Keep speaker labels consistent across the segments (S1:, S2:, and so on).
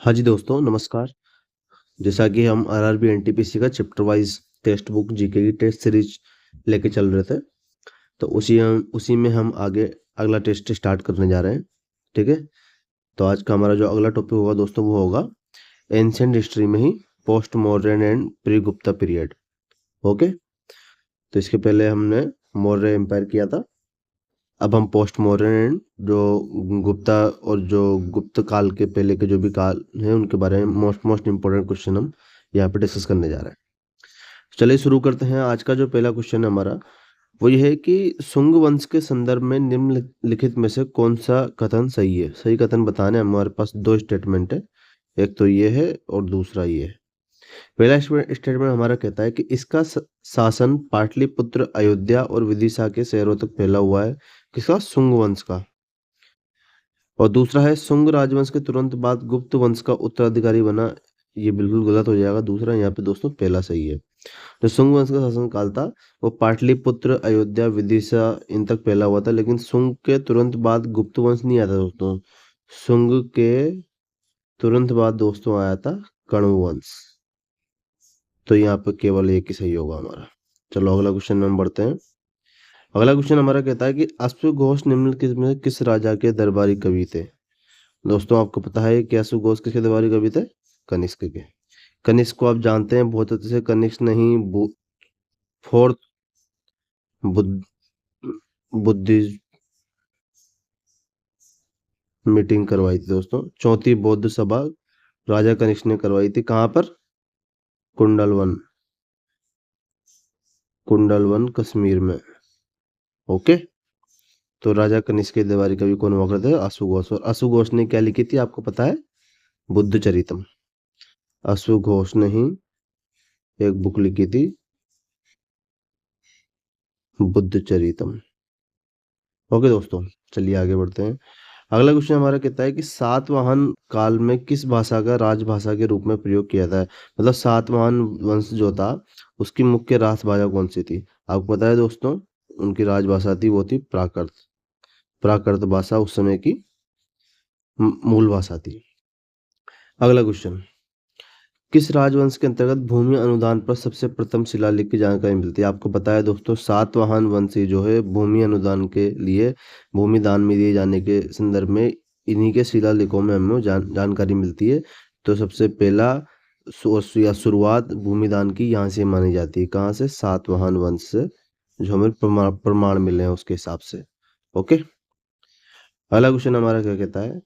S1: हाँ जी दोस्तों, नमस्कार। जैसा कि हम आरआरबी एनटीपीसी का chapter wise text book GK की टेस्ट सीरीज लेके चल रहे थे, तो उसी में हम आगे अगला टेस्ट स्टार्ट करने जा रहे हैं। ठीक है, तो आज का हमारा जो अगला टॉपिक होगा दोस्तों, वो होगा एंशिएंट हिस्ट्री में ही post modern and pre Gupta period. Okay, तो इसके पहले हमने मौर्य एम्पायर किया था। अब हम पोस्ट मॉडर्न एंड जो गुप्ता और जो गुप्त काल के पहले के जो भी काल हैं उनके बारे में मोस्ट इंपॉर्टेंट क्वेश्चन हम यहाँ पे डिस्कस करने जा रहे हैं। चलिए शुरू करते हैं। आज का जो पहला क्वेश्चन है हमारा, वो ये है कि शुंग वंश के संदर्भ में निम्नलिखित में से कौन सा कथन सही है। सही कथन बताने हमारे पास दो स्टेटमेंट है, एक तो ये है और दूसरा ये है। पहला स्टेटमेंट हमारा कहता है कि इसका शासन पाटलिपुत्र, अयोध्या और विदिशा के शहरों तक फैला हुआ है। किसका? शुंग वंश का। और दूसरा है शुंग राजवंश के तुरंत बाद गुप्त वंश का उत्तराधिकारी बना। ये बिल्कुल गलत हो जाएगा। दूसरा यहाँ पे दोस्तों पहला सही है। जो शुंग वंश का शासन काल था वो पाटलिपुत्र, अयोध्या, विदिशा इन तक फैला हुआ था, लेकिन शुंग के तुरंत बाद गुप्त वंश नहीं आता दोस्तों। शुंग के तुरंत बाद दोस्तों आया था कण्व वंश। तो यहाँ पे केवल एक ही सही होगा हमारा। चलो अगला क्वेश्चन में हम बढ़ते हैं। अगला क्वेश्चन हमारा कहता है कि अश्वघोष निम्नलिखित में किस राजा के दरबारी कवि थे। दोस्तों आपको पता है कि अश्वघोष किसके दरबारी कवि थे? कनिष्क के। कनिष्क को आप जानते हैं बहुत अच्छे से। कनिष्क नहीं, फोर्थ बुद्धि मीटिंग करवाई थी दोस्तों। चौथी बौद्ध सभा राजा कनिष्क ने करवाई थी। कहाँ पर? कुंडलवन, कुंडलवन कश्मीर में। ओके, तो राजा कनिष्क के दरबारी कवि कौन हुआ करते थे? अश्वघोष। और अश्वघोष ने क्या लिखी थी आपको पता है? बुद्ध चरितम। अश्वघोष ने ही एक बुक लिखी थी, बुद्ध चरितम। ओके दोस्तों, चलिए आगे बढ़ते हैं। अगला क्वेश्चन हमारा कहता है कि सातवाहन काल में किस भाषा का राजभाषा के रूप में प्रयोग किया था। मतलब सातवाहन वंश जो था उसकी मुख्य राजभाषा कौन सी थी? आपको पता है दोस्तों, उनकी राजभाषा थी वो थी प्राकृत। प्राकृत भाषा उस समय की मूल भाषा थी। अगला क्वेश्चन, किस राजवंश के अंतर्गत भूमि अनुदान पर सबसे प्रथम शिलालेख की जानकारी मिलती है? आपको पता है दोस्तों, सातवाहन वंशी जो है भूमि अनुदान के लिए, भूमि दान में दिए जाने के संदर्भ में इन्हीं के शिलालेखों में हमें जानकारी मिलती है। तो सबसे पहला शुरुआत भूमि दान की यहाँ से मानी जाती है। कहाँ से? सातवाहन वंश से, जो हमें प्रमाण मिले हैं उसके हिसाब से। ओके, अगला क्वेश्चन हमारा क्या कहता है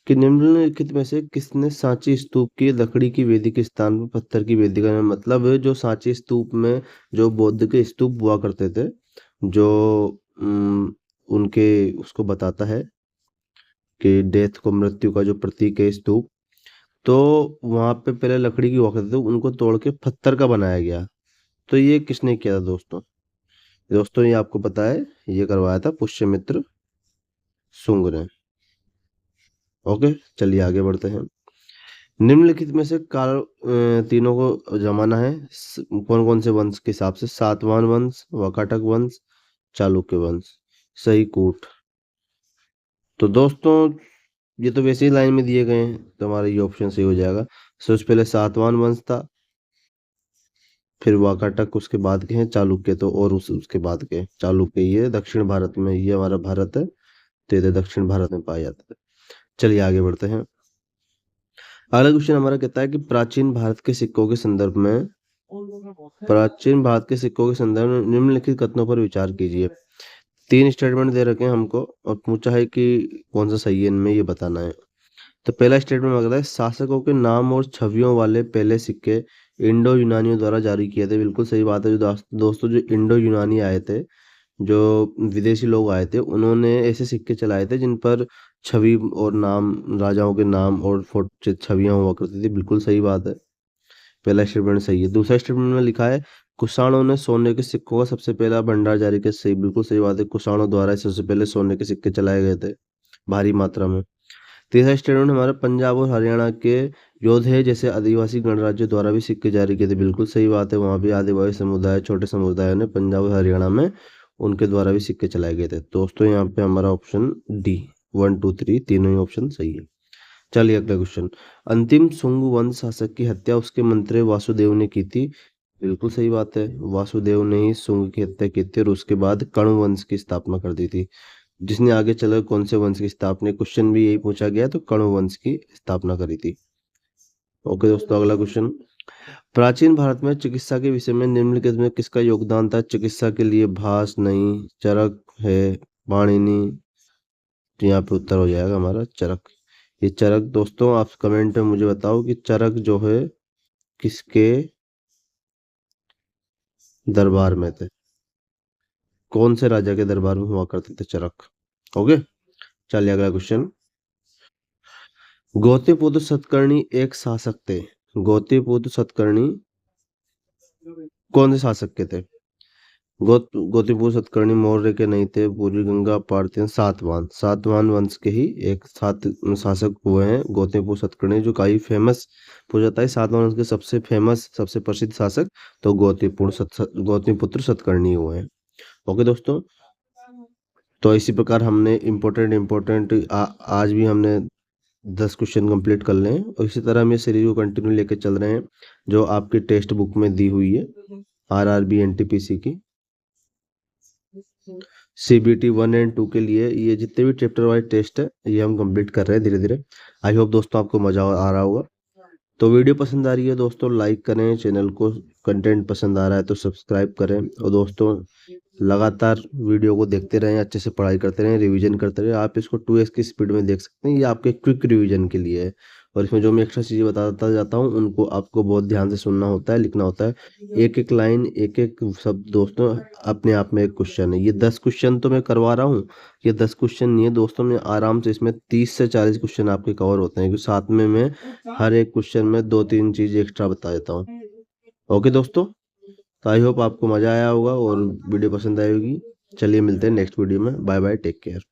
S1: कि निम्नलिखित में से किसने सांची स्तूप की लकड़ी की वेदी के स्थान पर पत्थर की वेदी का? मतलब है जो सांची स्तूप में जो बौद्ध के स्तूप हुआ करते थे, जो उनके उसको बताता है कि डेथ को, मृत्यु का जो प्रतीक है स्तूप, तो वहां पे पहले लकड़ी की हुआ करते थे, उनको तोड़ के पत्थर का बनाया गया। तो ये किसने किया था दोस्तों? दोस्तों ये आपको पता है, ये करवाया था पुष्यमित्र शुंग ने। ओके, चलिए आगे बढ़ते हैं। निम्नलिखित में से काल तीनों को जमाना है कौन कौन से वंश के हिसाब से? सातवाहन वंश, वाकाटक वंश, चालुक्य वंश। सही कूट। तो दोस्तों ये तो वैसे ही लाइन में दिए गए हैं, तो हमारा ये ऑप्शन सही हो जाएगा। सबसे पहले सातवाहन वंश था, फिर वाकाटक उसके बाद के हैं, चालुक्य तो और उसके बाद के चालुक्य। ये दक्षिण भारत में, ये हमारा भारत है तो ये दक्षिण भारत में पाया जाता है। चलिए आगे बढ़ते हैं। अगला क्वेश्चन हमारा कहता है कि प्राचीन भारत के सिक्कों के संदर्भ में, प्राचीन भारत के सिक्कों के संदर्भ में निम्नलिखित कथनों पर विचार कीजिए। तीन स्टेटमेंट दे रखे हैं हमको और पूछा है कि कौन सा सही है इनमें, ये बताना है। तो पहला स्टेटमेंट कहता है शासकों के नाम और छवियों वाले पहले सिक्के इंडो यूनानियों द्वारा जारी किए थे। बिल्कुल सही बात है। जो दोस्तों जो इंडो यूनानी आए थे, जो विदेशी लोग आए थे, उन्होंने ऐसे सिक्के चलाए थे जिन पर छवि और नाम, राजाओं के नाम और फोटो छवियां हुआ करती थी। बिल्कुल सही बात है, पहला स्टेटमेंट सही है। दूसरा स्टेटमेंट में लिखा है कुषाणों ने सोने के सिक्कों का सबसे पहला भंडार जारी किया। सही, बिल्कुल सही बात है। कुषाणों द्वारा सबसे पहले सोने के सिक्के चलाए गए थे भारी मात्रा में। तीसरा स्टेटमेंट हमारा पंजाब और हरियाणा के योधे जैसे आदिवासी गणराज्य द्वारा भी सिक्के जारी किए थे। बिल्कुल सही बात है, वहां भी आदिवासी समुदाय, छोटे समुदायों ने पंजाब और हरियाणा में उनके द्वारा भी सिक्के चलाए गए थे। दोस्तों यहाँ पे हमारा ऑप्शन डी 1 2 3 तीनों ही ऑप्शन सही है। चलिए अगला क्वेश्चन। अंतिम शुंग वंश शासक की हत्या उसके मंत्री वासुदेव ने की थी। बिल्कुल सही बात है, वासुदेव ने ही शुंग की हत्या की थी और उसके बाद कण्व वंश की स्थापना कर दी थी। जिसने आगे चलकर कौन से वंश की स्थापना, क्वेश्चन भी यही पूछा गया, तो कण्व वंश की स्थापना करी थी। ओके दोस्तों, अगला क्वेश्चन। प्राचीन भारत में चिकित्सा के विषय में निम्नलिखित में किसका योगदान था? चिकित्सा के लिए भास नहीं, चरक है, पाणिनि। तो यहाँ पे उत्तर हो जाएगा हमारा चरक। ये चरक दोस्तों, आप कमेंट में मुझे बताओ कि चरक जो है किसके दरबार में थे, कौन से राजा के दरबार में हुआ करते थे चरक। ओके, चलिए अगला क्वेश्चन। गौतमीपुत्र सतकर्णी एक शासक थे। गौतमीपुत्र सतकर्णी कौन से शासक के थे? गौतमीपुत्र सतकर्णी मौर्य के नहीं थे, पूर्वी गंगा पार्थियन सातवाहन वंश के ही एक सात शासक हुए हैं गौतमीपुत्र सतकर्णी, जो काफी फेमस पूछा जाता है। सातवाहन वंश के सबसे फेमस, सबसे प्रसिद्ध शासक तो गौतमीपुत्र सतकर्णी हुए हैं। ओके दोस्तों, तो इसी प्रकार हमने इम्पोर्टेंट आज भी हमने 10 क्वेश्चन कंप्लीट कर लें और इसी तरह हम ये सीरीज को कंटिन्यू लेके चल रहे हैं जो आपकी टेक्स्ट बुक में दी हुई है, आरआरबी एनटीपीसी की सीबीटी 1 एंड 2 के लिए। ये जितने भी चैप्टर वाइज टेस्ट है ये हम कंप्लीट कर रहे हैं धीरे धीरे। आई होप दोस्तों आपको मजा आ रहा होगा। तो वीडियो पसंद आ रही है दोस्तों, लाइक करें चैनल को, कंटेंट पसंद आ रहा है तो सब्सक्राइब करें और दोस्तों लगातार वीडियो को देखते रहें, अच्छे से पढ़ाई करते रहें, रिवीजन करते रहें। आप इसको 2x की स्पीड में देख सकते हैं, ये आपके क्विक रिवीजन के लिए है। और इसमें जो मैं एक्स्ट्रा चीज़ें बताता जाता हूँ उनको आपको बहुत ध्यान से सुनना होता है, लिखना होता है। एक एक लाइन, एक एक शब्द दोस्तों अपने आप में एक क्वेश्चन है। ये 10 क्वेश्चन तो मैं करवा रहा हूँ, ये 10 क्वेश्चन नहीं है दोस्तों, मैं आराम से इसमें 30 से 40 क्वेश्चन आपके कवर होते हैं, क्योंकि साथ में मैं हर एक क्वेश्चन में 2-3 चीज़ एक्स्ट्रा बता देता हूँ। ओके दोस्तों, तो आई होप आपको मज़ा आया होगा और वीडियो पसंद आई होगी। चलिए मिलते हैं नेक्स्ट वीडियो में। Bye bye, take care.